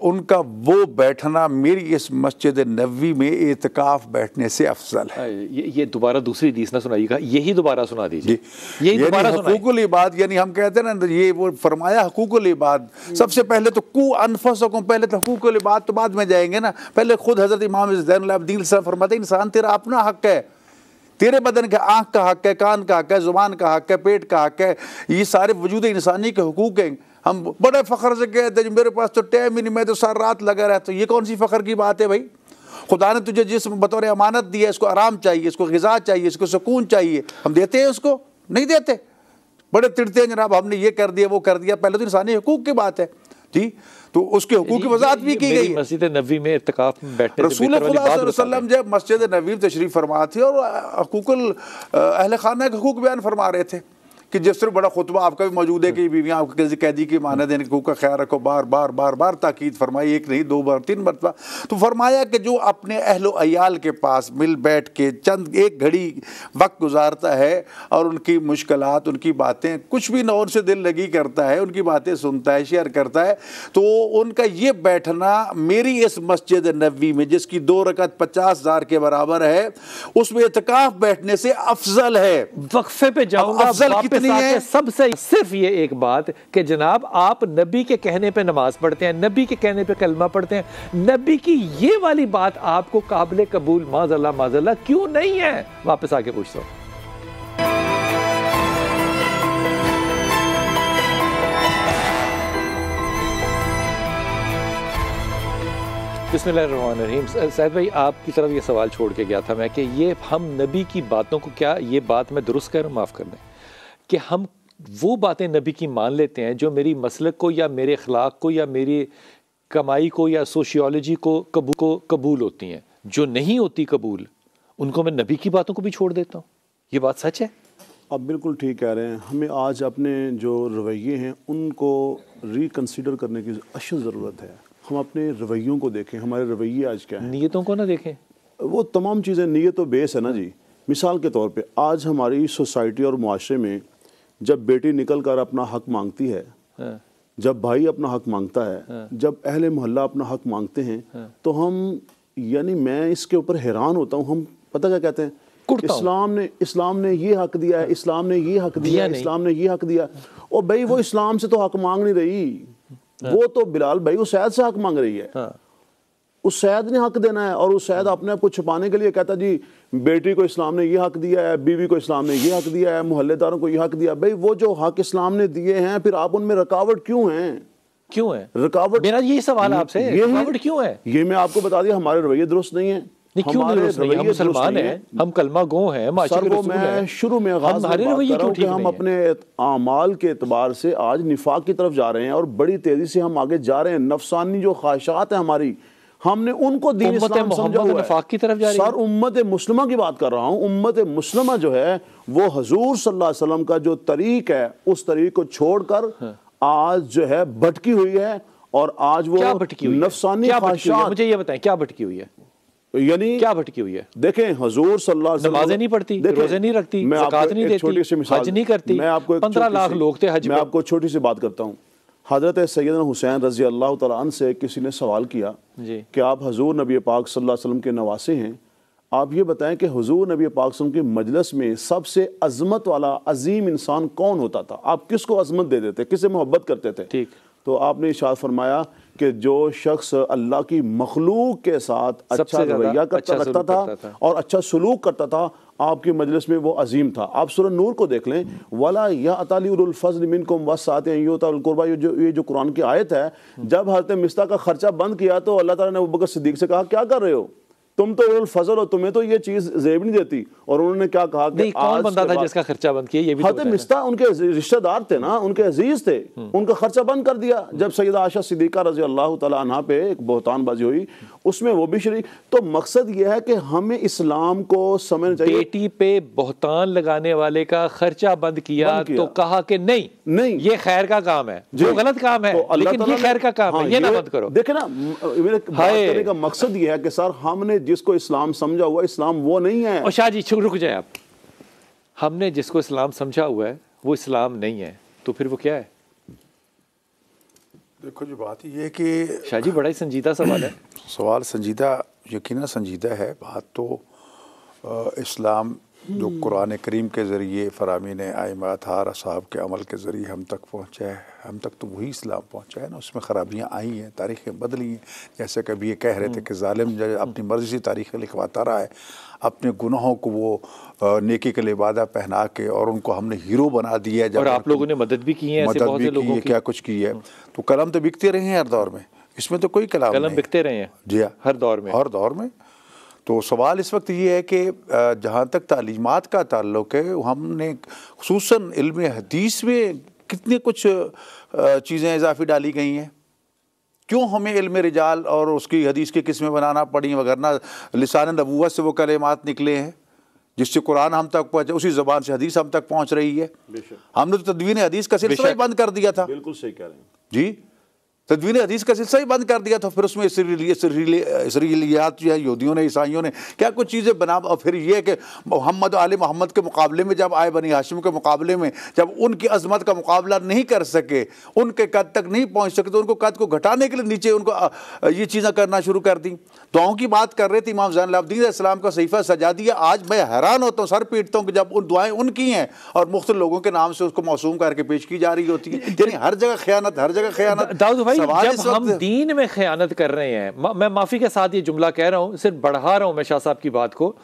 उनका वो बैठना मेरी इस मस्जिद नबवी में एतकाफ़ बैठने से अफजल है। ये दोबारा दूसरी हदीस ना सुनाइएगा, यही दोबारा सुना दीजिए। यही दोबारा हुकूकुल इबाद, यानी हम कहते हैं ना, ये वो फरमाया हुकूकुल इबाद। सबसे पहले तो कु अनफसकुम, पहले तो हुकूकुल इबाद तो बाद में जाएंगे ना। पहले खुद हज़रत इमाम ज़ैनुल आबिदीन साहब फरमाते हैं इंसान तेरा अपना हक है, तेरे बदन का आँख का हक है, कान का हक है, ज़ुबान का हक है, पेट का हक है, ये सारे वजूद इंसानी के हुकूक हैं। हम बड़े फ़ख्र से कहते हैं मेरे पास तो टाइम ही नहीं, मैं तो सारी रात लगा रहता हूँ। ये कौन सी फ़ख्र की बात है भाई? खुदा ने तुझे जिस्म बतौर अमानत दिया, इसको आराम चाहिए, इसको ग़िज़ा चाहिए, इसको सुकून चाहिए, हम देते हैं उसको? नहीं देते। बड़े तिड़ते हैं जनाब हमने ये कर दिया वो कर दिया। पहले तो इंसानी हुकूक की बात है। जी, तो उसके हुकूक की वजाहत भी की गई है। मस्जिद नबवी में इत्तिकाफ में बैठने रसूल सल्लल्लाहु अलैहि वसल्लम जब मस्जिद नबवी तशरीफ फरमा थे और हुकूकुल अहले खाना के हुकूक बयान फरमा रहे थे कि जिस तरह बड़ा खुतबा आपका भी मौजूद है कि बीवियाँ आपको किसी कैदी की माने देने के का ख्याल रखो, बार बार बार बार ताकीद फरमाई, एक नहीं 2 बार 3 मरतबा। तो फरमाया कि जो अपने अहलो अयाल के पास मिल बैठ के चंद एक घड़ी वक्त गुजारता है और उनकी मुश्किलात, उनकी बातें कुछ भी न उनसे दिल लगी करता है, उनकी बातें सुनता है, शेयर करता है, तो उनका ये बैठना मेरी इस मस्जिद नबवी में जिसकी 2 रकात 50,000 के बराबर है, उसमें इत्तिकाफ बैठने से अफजल है। वक्फे पे जाऊंगा, अफजल कितनी है? सबसे सिर्फ ये एक बात कि जनाब आप नबी के कहने पे नमाज पढ़ते हैं, नबी के कहने पे कलमा पढ़ते हैं, नबी की ये वाली बात आपको काबिल कबूल माज़अल्लाह क्यों नहीं है? वापस आके पूछता हूं। बिस्मिल्लाहिर्रहमानिर्रहीम। सैयद भाई आपकी तरफ ये सवाल छोड़ के गया था मैं कि ये हम नबी की बातों को, क्या ये बात मैं दुरुस्त कर रहा हूँ, माफ़ कर दें, कि हम वो बातें नबी की मान लेते हैं जो मेरी मसलक को या मेरे अखलाक को या मेरी कमाई को या सोशियोलॉजी को कबूल होती हैं, जो नहीं होती कबूल उनको मैं नबी की बातों को भी छोड़ देता हूँ। ये बात सच है? आप बिल्कुल ठीक कह रहे हैं। हमें आज अपने जो रवैये हैं उनको रिकन्सिडर करने की अशद ज़रूरत है। हम अपने रवैयों को देखें, हमारे रवैये आज क्या हैं। नीयतों को ना देखें, वो तमाम चीज़ें नीयत तो बेस है ना जी। मिसाल के तौर पे आज हमारी सोसाइटी और मुआशरे में जब बेटी निकल कर अपना हक मांगती है, जब भाई अपना हक मांगता है, जब अहले मोहल्ला अपना हक मांगते हैं, तो हम, यानी मैं इसके ऊपर हैरान होता हूँ। हम पता क्या कहते हैं, इस्लाम ने ये हक दिया है, इस्लाम ने ये हक दिया, इस्लाम ने ये हक दिया। और भाई वो इस्लाम से तो हक मांग नहीं रही, वो तो बिलाल भाई उसैद से हक मांग रही है। उसैद ने हक देना है और उसैद अपने आप को छुपाने के लिए कहता जी बेटी को इस्लाम ने ये हक दिया है, बीवी को इस्लाम ने ये हक दिया है, मोहल्लेदारों को ये हक दिया। भाई वो जो हक इस्लाम ने दिए हैं फिर आप उनमें रुकावट क्यों है? क्यों है रुकावट? मेरा यही सवाल आपसे, रुकावट क्यों है? ये मैं आपको बता दिया, हमारे रवैये दुरुस्त नहीं है। हमारे रवैये, हम मुसलमान हैं, हम कलमा गो हैं, सर वो मैं शुरू में हम अपने आमाल के एतबार से आज निफाक की तरफ जा रहे हैं और बड़ी तेजी से हम आगे जा रहे हैं। नफसानी जो ख्वाहिशात है हमारी, हमने उनको दीन इस्लाम समझा हुआ है। की तरफ जा रही है। सर उम्मत मुस्लिमा की बात कर रहा हूँ। उम्मत मुस्लिमा जो है वो हजूर सल्लल्लाहु अलैहि वसल्लम का जो तरीक है उस तरीक को छोड़कर आज जो है भटकी हुई है। और आज वो नफसानी ख्वाहिशात, मुझे ये बताएं क्या भटकी हुई है, यानी क्या भटकी हुई है? देखें हजूर सल्लल्लाहु अलैहि वसल्लम नमाज़ें नहीं पढ़ती, रोज़े नहीं रखती, ज़कात नहीं देती, हज नहीं करती। मैं आपको 15 लाख लोग थे हज में। मैं आपको छोटी सी बात करता हूँ। हज़रत सैयदना हुसैन रज़ी अल्लाह तआला अन्हु से किसी ने सवाल किया कि आप हजूर नबी पाक सल्लल्लाहु अलैहि वसल्लम के नवासे हैं, आप ये बताएं कि हुजूर नबी पाक सल्लल्लाहु अलैहि वसल्लम की मजलिस में सबसे अज़मत वाला अजीम इंसान कौन होता था? आप किसको अज़मत दे देते, किससे मोहब्बत करते थे? ठीक। तो आपने इरशाद फरमाया कि जो शख्स अल्लाह की मखलूक के साथ अच्छा रवैया रखता था और अच्छा सलूक करता था, आपकी मजलिस में वो अजीम था। आप सूरह नूर को देख लें, वला या अताली उल फज़ल मिनकुम वस्सात युतल कुर्बा, ये जो कुरान की आयत है, जब हज़रत मिस्ता का खर्चा बंद किया तो अल्लाह ताला ने अबू बकर सिद्दीक से कहा क्या कर रहे हो, तुम तो उल फजल हो, तुम्हें तो ये चीज जेब नहीं देती। और उन्होंने क्या कहा कि कौन बंदा था जिसका खर्चा बंद किया? ये भी हज़रत मिस्ता उनके रिश्तेदार थे ना, उनके अजीज थे, उनका खर्चा बंद कर दिया। जब सैयदा आयशा सिद्दीका रज़ी अल्लाह तआला अन्हा पे एक बहतानबाजी हुई, उसमें वो भी शरीक। तो मकसद ये है कि हमें इस्लाम को समझना चाहिए। बेटी पे बहतान लगाने वाले का खर्चा बंद किया तो कहा कि नहीं ये खैर का काम है, जो गलत काम है, लेकिन ये खैर का काम है, ये ना बंद करो। देखे ना, मेरे बात करने का मकसद ये है कि सर हमने जिसको इस्लाम समझा हुआ, इस्लाम वो नहीं है। और शाह जी रुक जाए आप, हमने जिसको इस्लाम समझा हुआ है वो इस्लाम नहीं है, तो फिर वो क्या है? देखो जो बात ये है कि शाह जी बड़ा ही संजीदा सवाल है। सवाल संजीदा, यकीनन संजीदा है। बात तो इस्लाम जो कुरान करीम के ज़रिए फ़रामीन आइमात हार असहाब के अमल के ज़रिए हम तक पहुँचा है, हम तक तो वही इस्लाम पहुँचा है ना। उसमें ख़राबियाँ आई हैं, तारीख़ें बदली हैं। जैसे कभी ये कह रहे थे कि ज़ालिम जो अपनी मर्ज़ी से तारीख़ें लिखवाता रहा है, अपने गुनाहों को वो नेकी के लिबादा पहना के और उनको हमने हीरो बना दिया है। और आप लोगों ने मदद भी की है, मदद भी की है, क्या कुछ की है। तो कलम तो बिकते रहे हैं हर दौर में, इसमें तो कोई कलम बिकते रहे हैं जी हाँ, हर दौर में। तो सवाल इस वक्त ये है कि जहाँ तक तालीमात का ताल्लुक़ है, हमने खुसूसन इल्म हदीस में कितनी कुछ चीज़ें इजाफ़ी डाली गई हैं। क्यों हमें इल्म रिजाल और उसकी हदीस की किस्में बनाना पड़ी, वगरना लिसान नबूवत से वो कलेमात निकले हैं जिससे कुरान हम तक पहुंचे, उसी ज़बान से हदीस हम तक पहुंच रही है। हमने तो तदवीन हदीस का सिलसिला ही बंद कर दिया था। बिल्कुल सही कह रहे हैं जी, तदवीन हदीस का सिलसिला ही बंद कर दिया था। फिर उसमें इसराइलियात जो है, यहूदियों ने, ईसाइयों ने क्या कुछ चीज़ें बना, और फिर ये कि मोहम्मद आले मोहम्मद के मुकाबले में जब आए, बनी हाशिम के मुकाबले में जब उनकी अजमत का मुकाबला नहीं कर सके, उनके कद तक नहीं पहुँच सके, तो उनको कद को घटाने के लिए नीचे उनको ये चीज़ें करना शुरू कर दी। दुआओं की बात कर रहे थे, इमाम ज़ैनुल आबिदीन इस्लाम का सहीफ़ा सजा दिया। आज मैं हैरान होता हूँ, सर पीटता हूँ कि जब उन दुआएं उनकी हैं और मुख्तलिफ लोगों के नाम से उसको मौसूम करके पेश की जा रही होती है। यानी हर जगह खयानत, हर जगह खयानत। जब हम दीन में खयानत कर रहे हैं, मैं माफ़ी के साथ ये जुमला कह रहा हूँ, सिर्फ बढ़ा रहा हूँ मैं शाह साहब की बात को,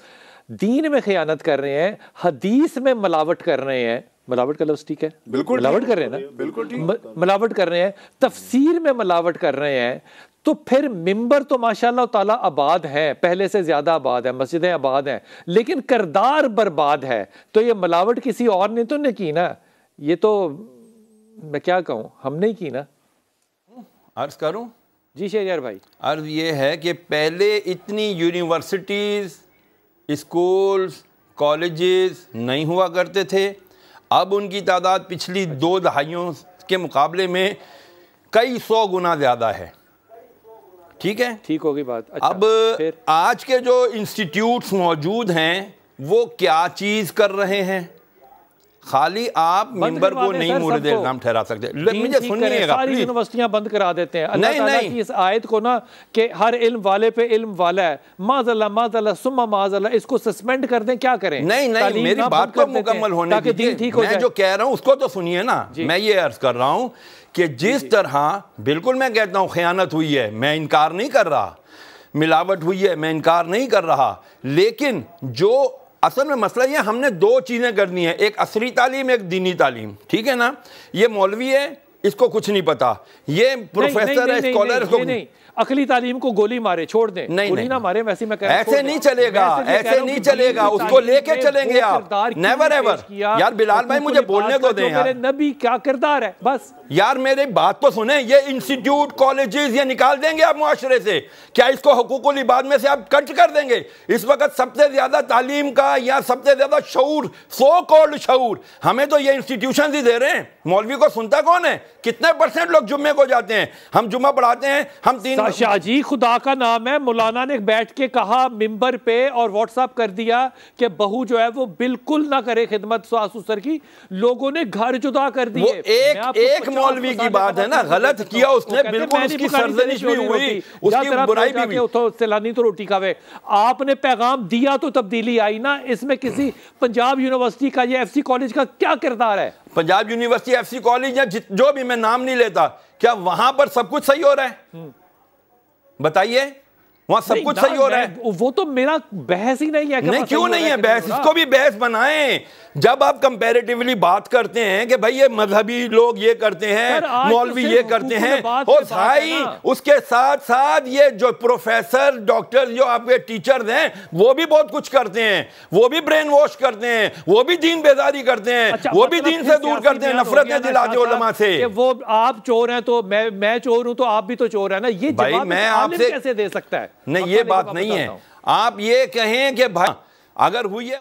दीन में खयानत कर रहे हैं, हदीस में मिलावट कर रहे हैं, मिलावट का लफ्ज़ ठीक है, बिल्कुल मिलावट कर रहे हैं ना, बिल्कुल ठीक, मिलावट कर रहे हैं, तफसीर में मिलावट कर रहे हैं, तो फिर मिंबर तो माशाल्लाह ताला आबाद हैं, पहले से ज़्यादा आबाद है, मस्जिदें आबाद हैं, लेकिन किरदार बर्बाद है। तो ये मिलावट किसी और ने तो नहीं की ना, ये तो मैं क्या कहूँ, हमने ही की ना। अर्ज़ करूं जी शहरियार भाई, अर्ज़ ये है कि पहले इतनी यूनिवर्सिटीज़, स्कूल्स, कॉलेजेस नहीं हुआ करते थे। अब उनकी तादाद पिछली 2 दहाइयों के मुकाबले में कई 100 गुना ज़्यादा है। ठीक है, ठीक होगी बात। अच्छा, अब आज के जो इंस्टीट्यूट्स मौजूद हैं वो क्या चीज़ कर रहे हैं? खाली आप मिंबर को नहीं मुर्द इल्जाम ठहरा सकते। मुझे सुनिएगा, सारी यूनिवर्सिटियां बंद करा देते हैं। अल्लाह ताला की इस आयत को ना कि हर इल्म वाले पे इल्म वाला है, माज़अल्लाह सुम्मा माज़अल्लाह, इसको सस्पेंड कर दें, क्या करें? नहीं, मेरी बात को मुकम्मल होने दीजिए। मैं जो कह रहा हूं उसको तो सुनिए ना। मैं ये अर्ज कर रहा हूं कि जिस तरह, बिल्कुल मैं कहता हूं खयानत हुई है, मैं इनकार नहीं कर रहा, मिलावट हुई है, मैं इनकार नहीं कर रहा, लेकिन जो असल में मसला ये, हमने 2 चीज़ें करनी है, एक असरी तालीम, एक दीनी तालीम। ठीक है ना? ये मौलवी है, इसको कुछ नहीं पता, ये प्रोफेसर है, स्कॉलर, इसको अकली तालीम को गोली मारे छोड़ दें, गोली ना मारे, वैसे मैं ऐसे नहीं चलेगा, ऐसे नहीं चलेगा, उसको लेके चलेंगे आप, नेवर एवर। यार बिलाल भाई मुझे बोलने तो दें यार, नबी क्या किरदार है, बस यार मेरी बात तो सुने। ये इंस्टीट्यूट, कॉलेजेस, ये निकाल देंगे आप मुआशरे से? क्या इसको हुकूकुल इबाद में से आप कट कर देंगे? इस वक्त सबसे ज्यादा तालीम का या सबसे ज्यादा शऊर, सो कॉल्ड शऊर, हमें तो ये इंस्टीट्यूशन ही दे रहे हैं। मौलवी को सुनता कौन है? कितने % लोग जुम्मे को जाते हैं? हम जुम्मा पढ़ाते हैं, हम 3 शाह जी खुदा का नाम है, मौलाना ने बैठ के कहा मिंबर पे और व्हाट्सएप कर दिया कि बहू जो है वो बिल्कुल ना करे खिदमत सास ससुर की, लोगों ने घर जुदा कर दिए। एक मौलवी की बात है ना, गलत किया उसने, बिल्कुल उसकी सरजनिश भी हुई, उसकी बुराई भी हुई, सैलानी तो रोटी खावे। आपने पैगाम दिया तो तब्दीली आई ना। इसमें किसी पंजाब यूनिवर्सिटी का या FC कॉलेज का क्या किरदार है? पंजाब यूनिवर्सिटी, FC कॉलेज या जो भी, मैं नाम नहीं लेता, क्या वहां पर सब कुछ सही हो रहा है? बताइए, वहां सब कुछ सही हो रहा है? वो तो मेरा बहस ही नहीं है। नहीं, क्यों नहीं है बहस? इसको भी बहस बनाएं। जब आप कंपैरेटिवली बात करते हैं कि भाई ये मजहबी लोग ये करते हैं, मौलवी ये करते हैं, और भाई उसके साथ साथ ये जो प्रोफेसर, डॉक्टर, जो आपके टीचर्स हैं, वो भी बहुत कुछ करते हैं, वो भी ब्रेन वॉश करते हैं, वो भी दीन बेदारी करते हैं, वो भी दीन से दूर करते हैं, नफरतें दिलाते हैं उलमा से। वो आप चोर हैं तो मैं चोर हूं तो आप भी तो चोर है ना, ये भाई मैं आपसे कैसे दे सकता है? नहीं, ये बात नहीं है। आप ये कहें कि भाई अगर हुई है,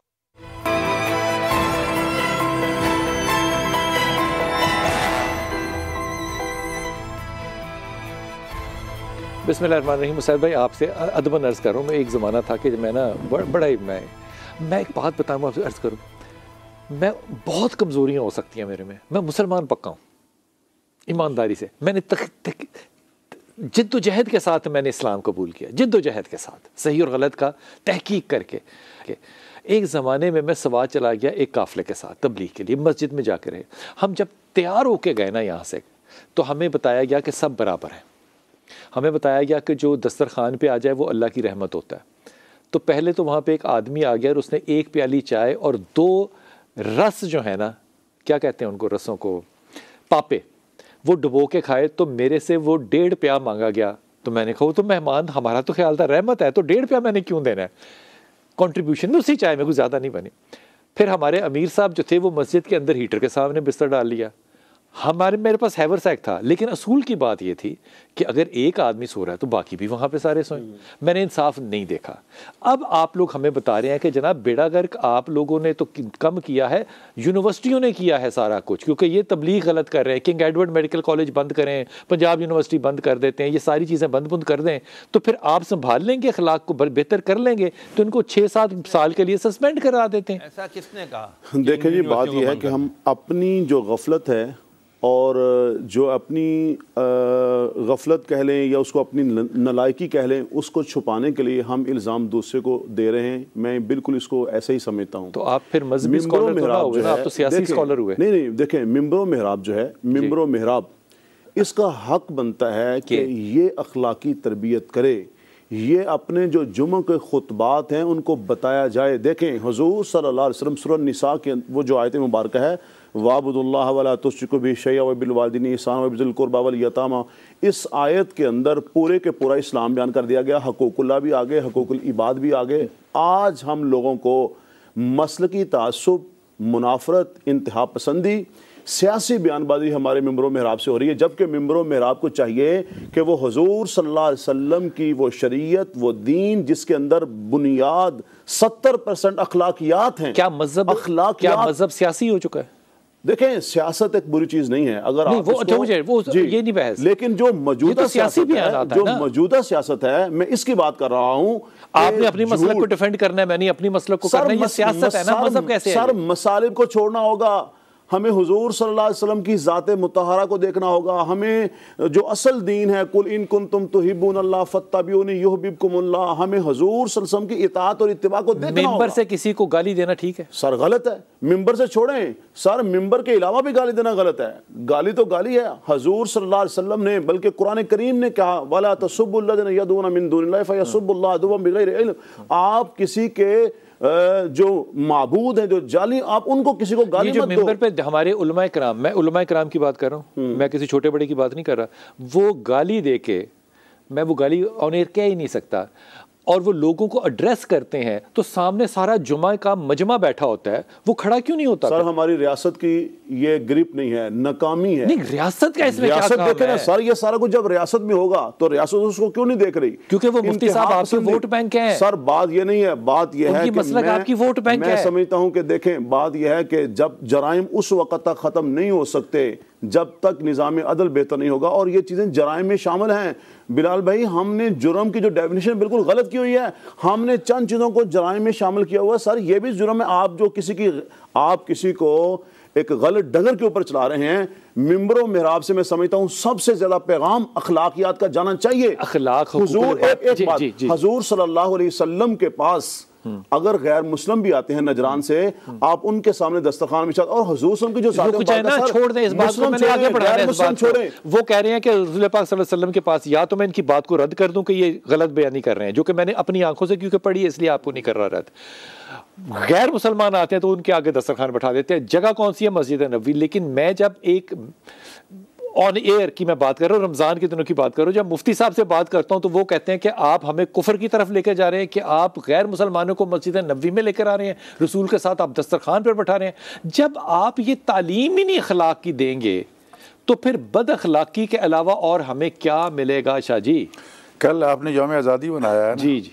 बिस्मिल्लाहिर्रहमानिर्रहीम। मुसैद भाई आपसे अदबन अर्ज़ कर रहा हूँ, मैं एक ज़माना था कि मैं ना बड़ा ही मैं एक बात बताऊँ आपसे, अर्ज़ करूँ, मैं बहुत कमज़ोरियाँ हो सकती हैं मेरे में, मैं मुसलमान पक्का हूँ ईमानदारी से। मैंने जिद्दोजहद के साथ मैंने इस्लाम कबूल किया, जिद्दोजहद के साथ, सही और गलत का तहकीक करके। एक ज़माने में मैं सवार चला गया एक काफ़िले के साथ तबलीग के लिए, मस्जिद में जाकर रहे। हम जब तैयार होके गए ना यहाँ से, तो हमें बताया गया कि सब बराबर हैं। हमें बताया गया कि जो दस्तरखान पे आ जाए वो अल्लाह की रहमत होता है। तो पहले तो वहाँ पे एक आदमी आ गया और उसने 1 प्याली चाय और 2 रस जो है ना, क्या कहते हैं उनको, रसों को, पापे, वो डुबो के खाए। तो मेरे से वो 1.5 प्या मांगा गया। तो मैंने कहा वो तो मेहमान, हमारा तो ख्याल था रहमत है, तो 1.5 प्या मैंने क्यों देना है? कंट्रीब्यूशन उसी चाय में कुछ ज़्यादा नहीं बनी। फिर हमारे अमीर साहब जो थे वो मस्जिद के अंदर हीटर के सामने बिस्तर डाल लिया। मेरे पास हैवर्स एक्ट था, लेकिन असूल की बात ये थी कि अगर एक आदमी सो रहा है तो बाकी भी वहाँ पे सारे सोएं। मैंने इंसाफ नहीं देखा। अब आप लोग हमें बता रहे हैं कि जनाब बेड़ा गर्क आप लोगों ने तो कम किया है, यूनिवर्सिटियों ने किया है सारा कुछ, क्योंकि ये तबलीग गलत कर रहे हैं। किंग एडवर्ड मेडिकल कॉलेज बंद करें, पंजाब यूनिवर्सिटी बंद कर देते हैं, ये सारी चीज़ें बंद कर दें, तो फिर आप संभाल लेंगे, अखलाक को बेहतर कर लेंगे, तो इनको 6-7 साल के लिए सस्पेंड करा देते हैं। ऐसा किसने कहा? देखें जी, बात यह है कि हम अपनी जो गफलत है और जो अपनी गफलत कह लें या उसको अपनी नालायकी कह लें, उसको छुपाने के लिए हम इल्ज़ाम दूसरे को दे रहे हैं। मैं बिल्कुल इसको ऐसे ही समझता हूँ। तो आप फिर मज़हबी स्कॉलर तो ना हुए ना, आप तो सियासी स्कॉलर हुए। नहीं, देखें, मिंबर मेहराब जो है, मिंबर मेहराब, इसका हक बनता है कि ये अखलाकी तरबियत करे, ये अपने जो जुम्मे के खुतबात हैं उनको बताया जाए। देखें, हुजूर सल्लल्लाहु अलैहि वसल्लम सूरह निसा के वो जो आयत मुबारक है, वाबुदुल्लाह वला तुश्रिकू बिही शैअन व बिल वालिदैनि ihसाना व बिज़िल कुर्बा वल यतामा, इस आयत के अंदर पूरे के पूरा इस्लाम बयान कर दिया गया। हकूकुल्लाह भी आगे, हकूकुल इबाद भी आगे। आज हम लोगों को मसलकी तासुब, मुनाफरत, इंतहा पसंदी, सियासी बयानबाजी हमारे मिंबरों मेहराब से हो रही है, जबकि मिंबरों मेहराब को चाहिए कि वो हुजूर सल्लल्लाहु अलैहि वसल्लम की वो शरीयत, वो दीन जिसके अंदर बुनियाद 70% अखलाकियात हैं। क्या मजहब सियासी हो चुका है? देखें, सियासत एक बुरी चीज नहीं है, अगर नहीं, वो ये नहीं बहस, लेकिन जो मौजूदा सियासत है, जो मौजूदा सियासत है, मैं इसकी बात कर रहा हूं। आपने अपनी मसलक को डिफेंड करना है, मैंने अपनी मसलक को करना है, ये सियासत है ना, मजहब कैसे है? सर, मसालिब को छोड़ना होगा, हमें हुजूर सल्लल्लाहु अलैहि वसल्लम की ज़ात मुतहरा को देखना होगा। हमें जो असल दीन है, कुल इन कुंतुम तुहिब्बूनल्लाह फत्तबिऊनी युहब्बिबकुमुल्लाह, हमें हुजूर सल्लल्लाहु अलैहि वसल्लम की इताअत और इत्तिबा को देखना होगा। मिंबर से किसी को गाली देना ठीक है? सर गलत है। मिंबर से छोड़ें सर, मिंबर के अलावा भी गाली देना गलत है। गाली तो गाली है। हुजूर सल्लल्लाहु अलैहि वसल्लम ने, बल्कि कुरान करीम ने कहा, वला तसुब्बुल्लज़ीना यदऊना मिन दुनिल्लाहि फयसुब्बुल्लाह अदवन बिगैरि इल्म। आप किसी के जो माबूद है, जो जाली, आप उनको किसी को गाली मत दो। मिंबर पे हमारे उलमाए कराम, मैं उलमाए कराम की बात कर रहा हूँ, मैं किसी छोटे बड़े की बात नहीं कर रहा, वो गाली दे के, मैं वो गाली ऑन एयर कह ही नहीं सकता, और वो लोगों को एड्रेस करते हैं तो सामने सारा जुमा का मजमा बैठा होता है, वो खड़ा क्यों नहीं होता? सर, हमारी रियासत की ये ग्रिप नहीं है, नाकामी है। नहीं, रियासत का इसमें क्या काम है? सर, ये सारा कुछ जब रियासत में होगा तो रियासत उसको क्यों नहीं देख रही? क्योंकि वो मुफ्ती साहब आपके वोट बैंक हैं। सर, बात ये नहीं है, बात ये है कि आपकी वोट बैंक है। मैं समझता हूं कि देखें, बात यह है कि जब जराइम उस वक्त तक खत्म नहीं हो सकते जब तक निज़ाम अदल बेहतर नहीं होगा, और ये चीज़ें जराइम में शामिल हैं। बिलाल भाई, हमने जुर्म की जो डेफिनेशन बिल्कुल गलत की हुई है, हमने चंद चीज़ों को जराइम में शामिल किया हुआ है। सर, ये भी जुर्म है। आप किसी को एक गलत डगर के ऊपर चला रहे हैं। मिंबरों मेहराब से मैं समझता हूं सबसे ज्यादा पैगाम अखलाकियात का जाना चाहिए। हुजूर सल्लल्लाहु अलैहि वसल्लम के पास अगर गैर मुस्लिम भी आते हैं नजरान से, आप उनके सामने दस्तरखान बिछा, और हुजूर की जो छोड़ दें इस बात को, मैंने आगे बढ़ाना है इस बात को। वो कह रहे हैं कि रसूल पाक सल्लल्लाहु अलैहि वसल्लम के पास, या तो मैं इनकी बात को रद्द कर दूं कि ये गलत बयानी कर रहे हैं, जो कि मैंने अपनी आंखों से क्योंकि पढ़ी है इसलिए आपको नहीं कर रहा रद्द। गैर मुसलमान आते हैं तो उनके आगे दस्तरखान बैठा देते हैं। जगह कौन सी है? मस्जिद नबवी। लेकिन मैं जब एक ऑन एयर की मैं बात कर रहा हूँ, रमज़ान के दिनों की बात कर रहा हूँ, जब मुफ्ती साहब से बात करता हूँ तो वो कहते हैं कि आप हमें कुफर की तरफ लेकर जा रहे हैं, कि आप गैर मुसलमानों को मस्जिद नबवी में लेकर आ रहे हैं, रसूल के साथ आप दस्तरखान पर बैठा रहे हैं। जब आप ये तालीम ही नहीं अखलाक की देंगे तो फिर बद अखलाकी के अलावा और हमें क्या मिलेगा? शाह जी, कल आपने यौम आज़ादी मनाया है? जी जी,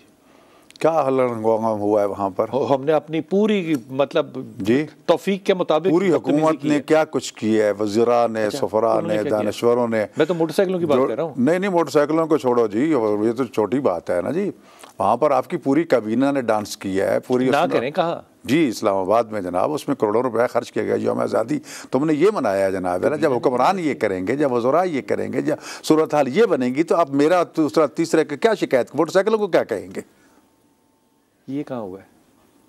क्या हल्ला हुआ है वहाँ पर? हमने अपनी पूरी मतलब जी तौफीक के मुताबिक पूरी हुकूमत ने क्या कुछ किया है, वज़ीरा ने, सफरा ने, दानश्वरों ने। मैं तो मोटरसाइकिलों की बात कर रहा हूँ। नहीं, मोटरसाइकिलों को छोड़ो जी, ये तो छोटी बात है ना जी। वहाँ पर आपकी पूरी काबीना ने डांस किया है, पूरी ना करें कहाँ जी, इस्लामाबाद में जनाब, उसमें करोड़ों रुपया खर्च किया गया यौम आज़ादी। तुमने ये मनाया है जनाब, है ना? जब हुक्मरान ये करेंगे, जब वज़रा ये करेंगे, जब सूरत हाल ये बनेगी, तो आप मेरा दूसरा तीसरे का क्या शिकायत, मोटरसाइकिलों को क्या कहेंगे? ये कहाँ हुआ है?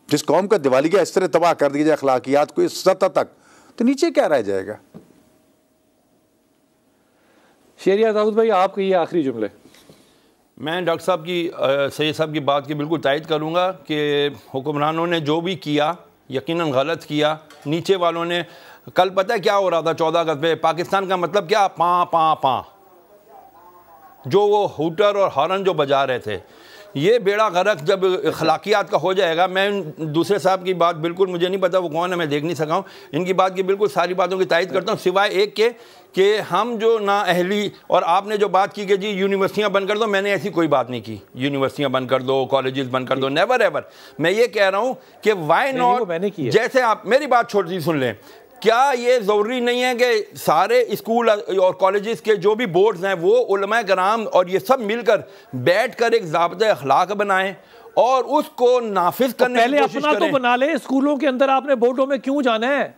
जिस कौम का दिवाली का इस तरह तबाह कर दिया जाए अखलाकियात को इस सतह तक, तो नीचे क्या रह जाएगा? शहरियार दाऊद भाई, आपके ये आखिरी जुमले। मैं डॉक्टर साहब की, सैयद साहब की बात की बिल्कुल तायद करूँगा कि हुक्मरानों ने जो भी किया यकीनन गलत किया। नीचे वालों ने, कल पता है क्या हो रहा था 14 अगस्त पे? पाकिस्तान का मतलब क्या? पाँ पाँ पाँ, जो वो हूटर और हॉर्न जो बजा रहे थे, ये बेड़ा गर्क जब अखलाकियात का हो जाएगा, मैं दूसरे साहब की बात बिल्कुल मुझे नहीं पता वो कौन है, मैं देख नहीं सका हूँ, इनकी बात की बिल्कुल सारी बातों की तायद करता हूँ, सिवाय एक के कि हम जो ना अहली, और आपने जो बात की कि जी यूनिवर्सिटियाँ बंद कर दो, मैंने ऐसी कोई बात नहीं की, यूनिवर्सिटियाँ बंद कर दो, कॉलेजेस बंद कर दो, नेवर एवर। मैं ये कह रहा हूँ कि वाई नॉट, जैसे आप मेरी बात छोटी सी सुन लें, क्या ये ज़रूरी नहीं है कि सारे स्कूल और कॉलेजेस के जो भी बोर्ड्स हैं वो उलमा कराम और ये सब मिलकर बैठकर एक ज़ाब्ता अखलाक बनाएं और उसको नाफिज करने की कोशिश करें? तो बना ले। स्कूलों के अंदर आपने बोर्डों में क्यों जाना है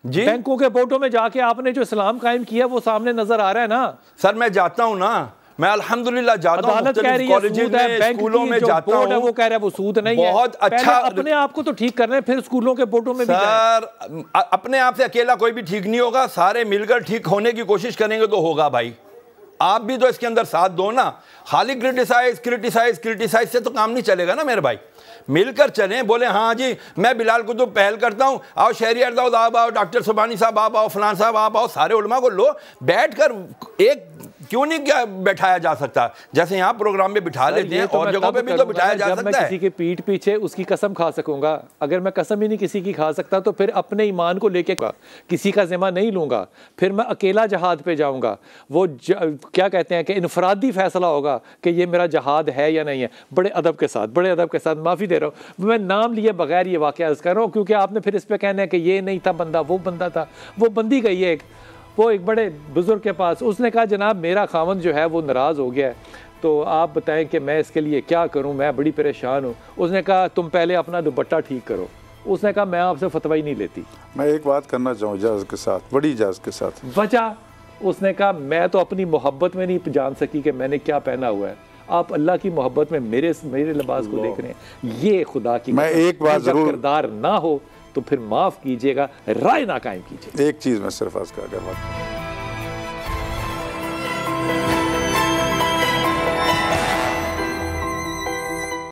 जी? बैंकों के बोर्डों में जाके आपने जो इस्लाम कायम किया वो सामने नजर आ रहा है ना। सर मैं जाता हूँ ना, मैं अल्हम्दुलिल्लाह जाता हूँ, कॉलेजेस में, स्कूलों में जाता हूँ, वो कह रहा है वो सूद नहीं है। बहुत अच्छा, अपने आप को तो ठीक करना है, फिर स्कूलों के बोर्डों में भी सर अपने आप से अकेला कोई भी ठीक नहीं होगा, सारे मिलकर ठीक होने की कोशिश करेंगे तो होगा भाई। आप भी तो इसके अंदर साथ दो ना, खाली क्रिटिसाइज से तो काम नहीं चलेगा ना मेरे भाई। मिलकर चलें, बोले हाँ जी मैं बिलाल कुतुब पहल करता हूँ, आओ शहरियार दाऊद आप आओ, डॉक्टर सुबानी साहब आप आओ, फलान साहब आप आओ, सारे उलमा को लो बैठकर, एक क्यों नहीं क्या बैठाया जा सकता, जैसे यहाँ प्रोग्राम में बिठा लेते हैं और जगहों पे भी तो बिठाया जा सकता है। किसी के पीठ पीछे उसकी कसम खा सकूंगा, अगर मैं कसम ही नहीं किसी की खा सकता तो फिर अपने ईमान को लेके किसी का जिम्मा नहीं लूंगा, फिर मैं अकेला जहाद पे जाऊंगा। वो क्या कहते हैं कि इनफरादी फैसला होगा कि ये मेरा जहाद है या नहीं है। बड़े अदब के साथ माफ़ी दे रहा हूँ, मैं नाम लिए बगैर ये वाक़या कर रहा हूँ, क्योंकि आपने फिर इस पर कहना है कि ये नहीं था बंदा, वो बंदा था। वो बंदी गई है वो एक बड़े बुजुर्ग के पास, उसने कहा जनाब मेरा खावंद जो है वो नाराज़ हो गया है, तो आप बताएं कि मैं इसके लिए क्या करूं, मैं बड़ी परेशान हूं। उसने कहा तुम पहले अपना दुपट्टा ठीक करो। उसने कहा मैं आपसे फतवा ही नहीं लेती। मैं एक बात करना चाहूँ इजाज़त के साथ, बड़ी इजाज़त के साथ। वजह उसने कहा मैं तो अपनी मोहब्बत में नहीं जान सकी कि मैंने क्या पहना हुआ है, आप अल्लाह की मोहब्बत में मेरे लिबास को देख रहे हैं। ये खुदा की, मैं एक बात जरूर, किरदार ना हो तो फिर माफ़ कीजिएगा, राय ना कायम कीजिए। एक चीज़ मैं सिर्फ आज का अगर बात